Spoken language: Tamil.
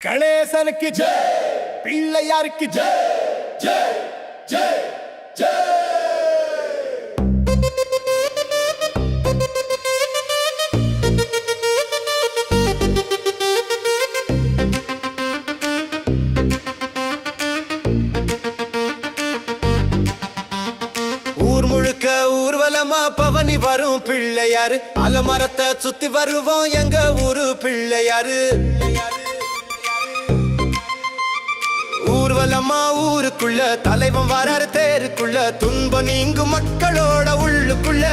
கணேசனுக்கு ஜெய், பிள்ளையாருக்கு ஜெய் ஜெய் ஜெய் ஜெய். ஊர் முழுக்க ஊர்வலமா பவனி வரும் பிள்ளையாரு, அலமரத்தை சுத்தி வருவோம் எங்க ஊரு பிள்ளையாரு. ஊர்வலமா ஊருக்குள்ள தலைவன் வராரு தேருக்குள்ள, துன்பம் நீங்கும் மக்களோட உள்ளுக்குள்ள.